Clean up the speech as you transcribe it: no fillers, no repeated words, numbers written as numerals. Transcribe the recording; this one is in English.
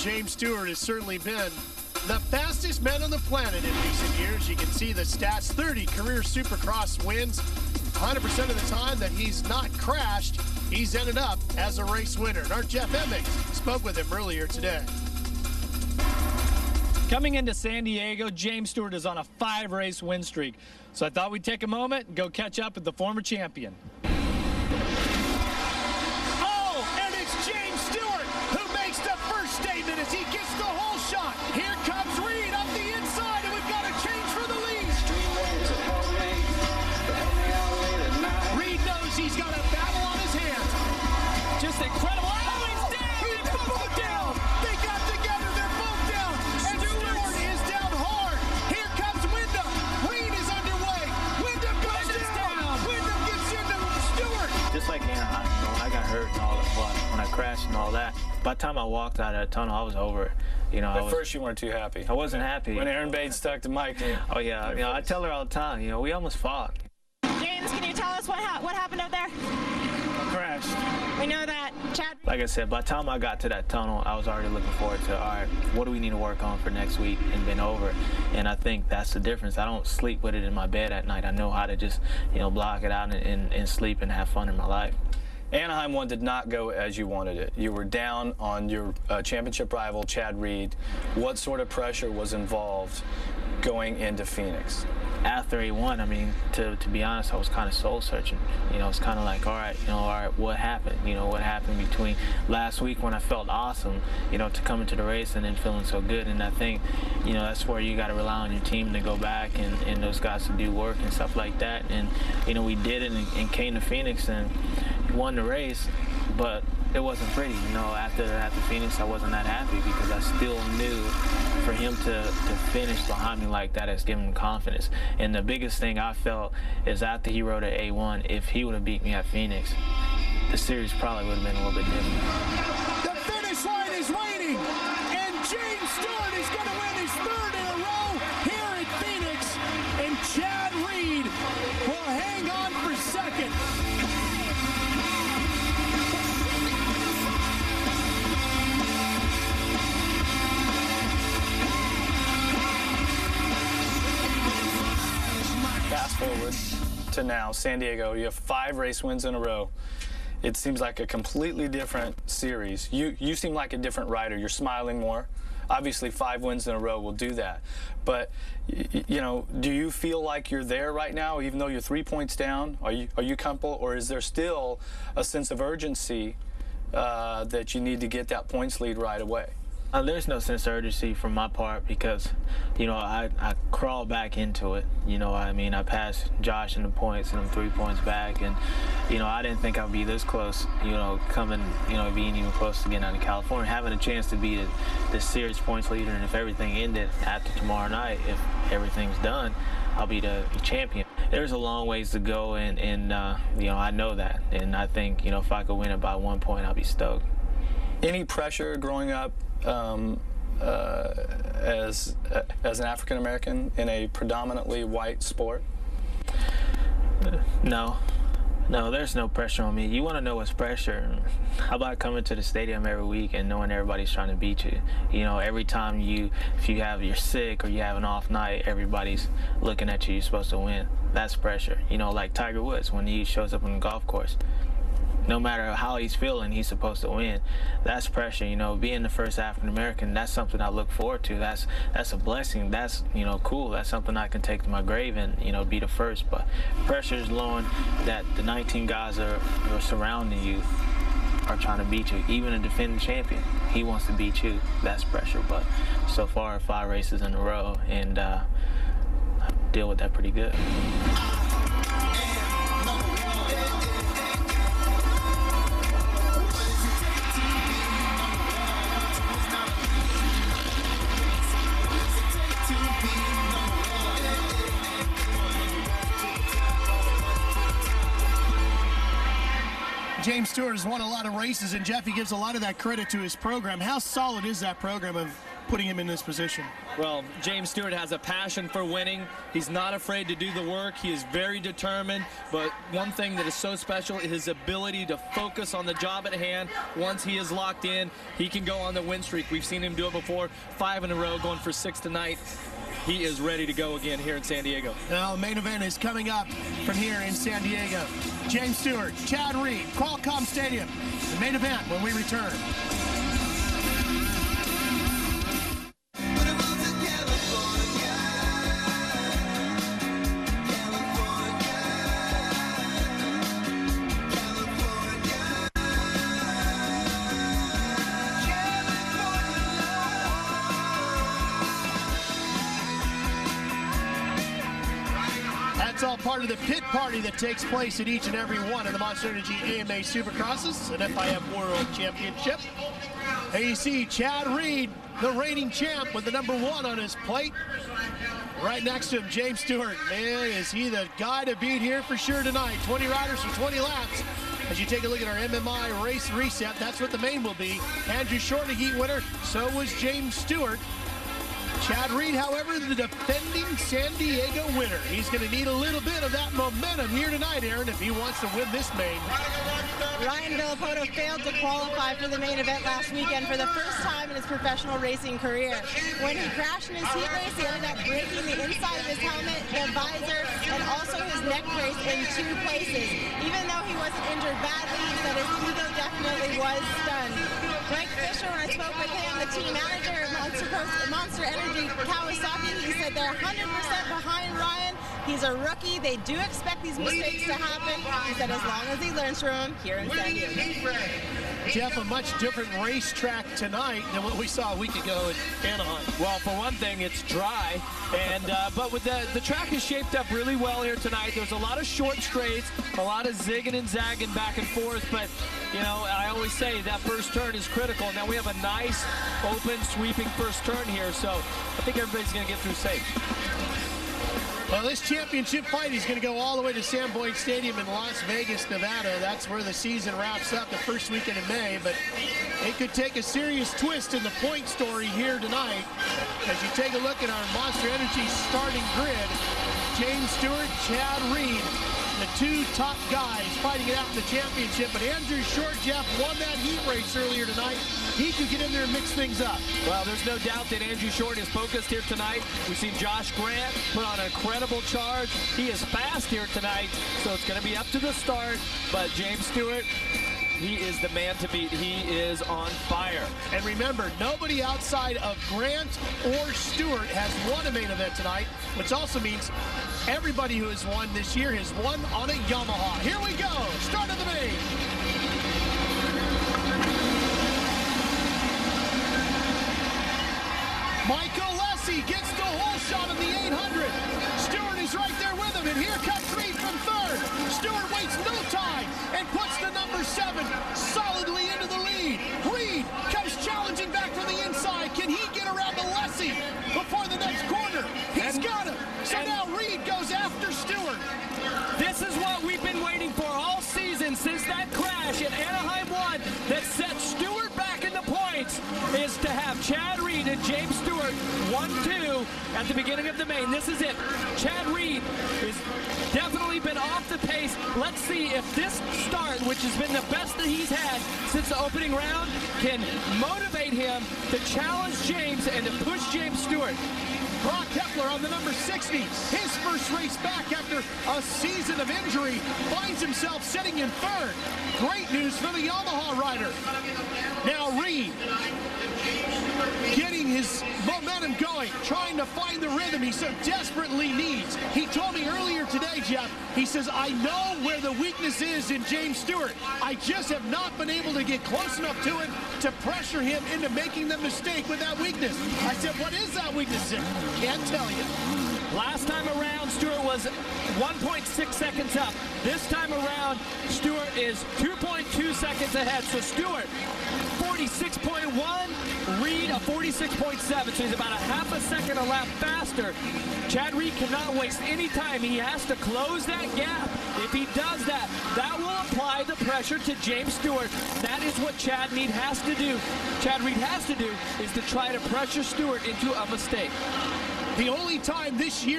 James Stewart has certainly been the fastest man on the planet in recent years. You can see the stats, 30 career Supercross wins. 100% of the time that he's not crashed, he's ended up as a race winner. And our Jeff Emmings spoke with him earlier today. Coming into San Diego, James Stewart is on a 5-race win streak. So I thought we'd take a moment and go catch up with the former champion. Oh, and it's James Stewart who makes the first statement as he gets the whole shot. Here comes Reed up the inside, and we've got a change for the lead. Reed knows he's got a battle on his hands. Just incredible. Oh, he's down! He's both down! They got together, they're both down. And Stewart is down hard. Here comes Wyndham. Reed is underway. Wyndham goes down. Wyndham gets into Stewart. Just like Anaheim, when I got hurt and all that, when I crashed and all that, by the time I walked out of that tunnel, I was over it. You know, at first you weren't too happy. I wasn't happy. When Aaron Bates stuck to Mike. Oh yeah, you know, I tell her all the time, you know, we almost fought. James, can you tell us what happened up there? I crashed. We know that. Chad? Like I said, by the time I got to that tunnel, I was already looking forward to, all right, what do we need to work on for next week, and been over it. And I think that's the difference. I don't sleep with it in my bed at night. I know how to just, you know, block it out and sleep and have fun in my life. Anaheim 1 did not go as you wanted it. You were down on your championship rival, Chad Reed. What sort of pressure was involved going into Phoenix? After he won, I mean, to be honest, I was kind of soul searching. You know, it's kind of like, all right, what happened? You know, what happened between last week when I felt awesome, you know, to come into the race and then feeling so good. And I think, you know, that's where you got to rely on your team to go back and those guys to do work and stuff like that. And, you know, we did it and came to Phoenix and won the race, but it wasn't pretty. You know, after Phoenix, I wasn't that happy because I still knew for him to finish behind me like that has given him confidence. And the biggest thing I felt is after he rode at A1, if he would have beat me at Phoenix, the series probably would have been a little bit different. The finish line is waiting, and James Stewart is going to win his 3rd in a row here at Phoenix, and Chad Reed will hang on for 2nd. Fast forward to now, San Diego, you have 5 race wins in a row. It seems like a completely different series. You seem like a different rider. You're smiling more. Obviously, 5 wins in a row will do that. But, you know, do you feel like you're there right now, even though you're 3 points down? Are you comfortable, or is there still a sense of urgency that you need to get that points lead right away? There's no sense of urgency from my part because, you know, I crawled back into it. You know, I mean, I passed Josh in the points and I'm 3 points back. And, you know, I didn't think I'd be this close, you know, being even close to getting out of California, having a chance to be the series points leader. And if everything ended after tomorrow night, if everything's done, I'll be the champion. There's a long ways to go, and you know, I know that. And I think, you know, if I could win it by 1 point, I'll be stoked. Any pressure growing up as an African American in a predominantly white sport? No, there's no pressure on me. You want to know what's pressure? How about coming to the stadium every week and knowing everybody's trying to beat you? You know, every time if you're sick or you have an off night, everybody's looking at you. You're supposed to win. That's pressure. You know, like Tiger Woods when he shows up on the golf course. No matter how he's feeling, he's supposed to win. That's pressure, you know. Being the first African American, that's something I look forward to. That's a blessing. That's, you know, cool. That's something I can take to my grave and, you know, be the first. But pressure is knowing that the 19 guys are surrounding you are trying to beat you. Even a defending champion, he wants to beat you. That's pressure. But so far, 5 races in a row, and I deal with that pretty good. James Stewart has won a lot of races, and Jeffy gives a lot of that credit to his program. How solid is that program of putting him in this position? Well, James Stewart has a passion for winning. He's not afraid to do the work. He is very determined. But one thing that is so special is his ability to focus on the job at hand. Once he is locked in, he can go on the win streak. We've seen him do it before, 5 in a row, going for 6 tonight. He is ready to go again here in San Diego. Now, main event is coming up from here in San Diego. James Stewart, Chad Reed, Qualcomm Stadium. The main event when we return. That's all part of the pit party that takes place at each and every one of the Monster Energy AMA Supercrosses, an FIM World Championship. And you see Chad Reed, the reigning champ, with the #1 on his plate. Right next to him, James Stewart. Man, is he the guy to beat here for sure tonight. 20 riders for 20 laps. As you take a look at our MMI race reset, that's what the main will be. Andrew Short, a heat winner. So was James Stewart. Chad Reed, however, the defending San Diego winner. He's going to need a little bit of that momentum here tonight, Aaron, if he wants to win this main. Ryan Villapoto failed to qualify for the main event last weekend for the first time in his professional racing career. When he crashed in his heat race, he ended up breaking the inside of his helmet, the visor, and also his neck brace in 2 places. Even though he wasn't injured badly, he said his ego definitely was stunned. Greg Fisher, when I spoke with him, the team manager of Monster Energy Kawasaki, he said they're 100% behind Ryan. He's a rookie. They do expect these mistakes to happen. He said as long as he learns from them here in San Diego. Jeff, a much different racetrack tonight than what we saw a week ago in Anaheim. Well, for one thing, it's dry, and but with the track is shaped up really well here tonight. There's a lot of short straights, a lot of zigging and zagging back and forth, but you know, I always say that first turn is critical. Now we have a nice, open, sweeping first turn here, so I think everybody's going to get through safe. Well, this championship fight is going to go all the way to Sam Boyd Stadium in Las Vegas, Nevada. That's where the season wraps up the first weekend in May, but it could take a serious twist in the point story here tonight. As you take a look at our Monster Energy starting grid, James Stewart, Chad Reed, the 2 top guys fighting it out in the championship. But Andrew Short, Jeff, won that heat race earlier tonight. He could get in there and mix things up. Well, there's no doubt that Andrew Short is focused here tonight. We've seen Josh Grant put on an incredible charge. He is fast here tonight, so it's going to be up to the start. But James Stewart, he is the man to beat. He is on fire. And remember, nobody outside of Grant or Stewart has won a main event tonight, which also means everybody who has won this year has won on a Yamaha. Here we go. Start of the main. Michael Lessie gets the whole shot of the 800. Stewart is right there with him, and here comes Reed from 3rd. Stewart waits no time and puts the #7 solidly into the lead. Reed comes challenging back from the inside. Can he get around to Lessie before the next corner? He's got him. So now Reed goes after Stewart. This is what we've been waiting for all season since that crash at Anaheim 1 that set Stewart back in the points, is to have Chad Reed and James Stewart 1-2 at the beginning of the main. This is it. Chad Reed has definitely been off the pace. Let's see if this start, which has been the best that he's had since the opening round, can motivate him to challenge James and to push James Stewart. Brock Kepler on the #60. His first race back after a season of injury finds himself sitting in 3rd. Great news for the Yamaha rider. Now Reed getting his momentum going, trying to find the rhythm he so desperately needs. He told me earlier today, Jeff, he says, I know where the weakness is in James Stewart. I just have not been able to get close enough to him to pressure him into making the mistake with that weakness. I said, what is that weakness? He said, can't tell you. Last time around, Stewart was 1.6 seconds up. This time around, Stewart is 2.2 seconds ahead. So Stewart, 46.1, Reed a 46.7. So he's about a half a second a lap faster. Chad Reed cannot waste any time. He has to close that gap. If he does that, that will apply the pressure to James Stewart. That is what Chad Reed has to do. Chad Reed has to do is to try to pressure Stewart into a mistake. The only time this year